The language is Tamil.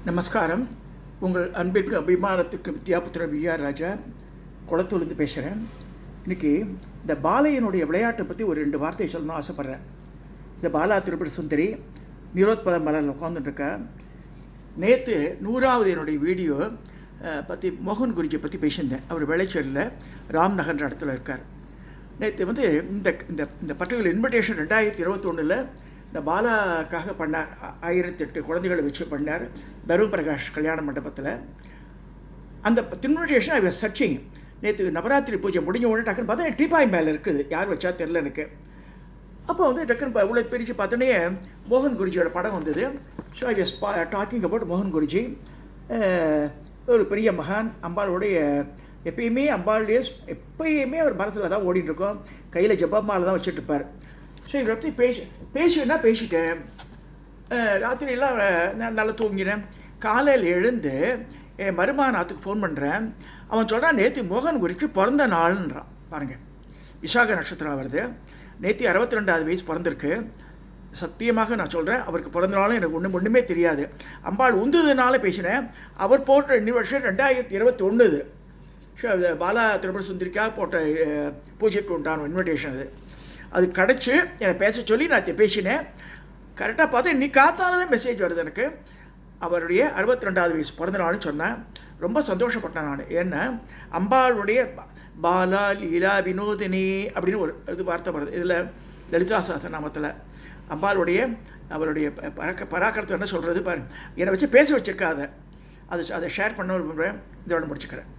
நமஸ்காரம். உங்கள் அன்பிற்கு அபிமானத்துக்கு வித்யாபுத்திரன் விஆர் ராஜா குளத்தூர்லேருந்து பேசுகிறேன். இன்றைக்கி இந்த பாலையனுடைய விளையாட்டை பற்றி ஒரு 2 வார்த்தை சொல்லணும்னு ஆசைப்பட்றேன். இந்த பாலா திரிபுர சுந்தரி நிரோத்பல மலரில் உட்காந்துட்டுருக்கா. நேற்று 100வது என்னுடைய வீடியோ பற்றி மோகன் குருஜியை பற்றி பேசியிருந்தேன். அவர் வேளச்சேரியில் ராம்நகர்ன்ற இடத்துல இருக்கார். நேற்று இந்த இந்த இந்த பர்டிகுலர் இன்விடேஷன் 2021 இந்த பாலாக்காக பண்ணார். 1008 குழந்தைகளை வச்சு பண்ணார் தருண் பிரகாஷ் கல்யாண மண்டபத்தில். அந்த இன்விடேஷன் ஐ வாஸ் சர்ச்சிங். நேற்று நவராத்திரி பூஜை முடிஞ்ச உடனே டக்குன்னு பார்த்தா டீபாய் மேலே இருக்குது. யார் வச்சா தெரில எனக்கு. அப்போ டக்குன்னு இவ்வளோ பிரித்து பார்த்தோன்னே மோகன் குருஜியோட படம் வந்தது. So I was talking about மோகன் குருஜி. ஒரு பெரிய மகான். அம்பாளுடைய எப்பயுமே அம்பாளுடைய எப்பயுமே அவர் மனசில் தான் ஓடிட்டுருக்கோம். கையில் ஜபமாலை தான் வச்சுட்ருப்பார். ஸோ இதை பற்றி பேசுன்னா பேசிட்டேன். ராத்திரியெல்லாம் நான் நல்லா தூங்கினேன். காலையில் எழுந்து என் மருமானாத்துக்கு ஃபோன் பண்ணுறேன். அவன் சொல்கிறான், நேற்று மோகன் குருஜிக்கு பிறந்த நாள்ன்றான். பாருங்கள், விசாக நட்சத்திரம் வருது. நேற்று 62வது வயசு பிறந்திருக்கு. சத்தியமாக நான் சொல்கிறேன், அவருக்கு பிறந்த நாளும் எனக்கு ஒன்றுமே தெரியாது. அம்பாள் உந்துதுனால பேசினேன். அவர் போட்ட வருஷம் 2021. ஸோ அது பாலா திரிபுர சுந்தரிக்காக போட்ட பூஜைக்கு உண்டான இன்விடேஷன். அது கிடச்சி என்னை பேச சொல்லி நான் பேசினேன். கரெக்டாக பார்த்தா இன்னைக்கு காத்தால தான் மெசேஜ் வருது எனக்கு. அவருடைய 62வது வயசு பிறந்த நாள்னு சொன்னேன். ரொம்ப சந்தோஷப்பட்டேன் நான். ஏன்னா அம்பாளுடைய பாலா லீலா வினோதினி அப்படின்னு ஒரு இது வார்த்தை வருது இதில் லலிதா சஹஸ்ரநாமத்தில். அம்பாளுடைய அவருடைய பராக்கிரத்தை என்ன சொல்கிறது பாருங்கள். என்னை வச்சு பேச வச்சுருக்காத அதை ஷேர் பண்ண விரும்புகிறேன். இதோட முடிச்சுக்கிறேன்.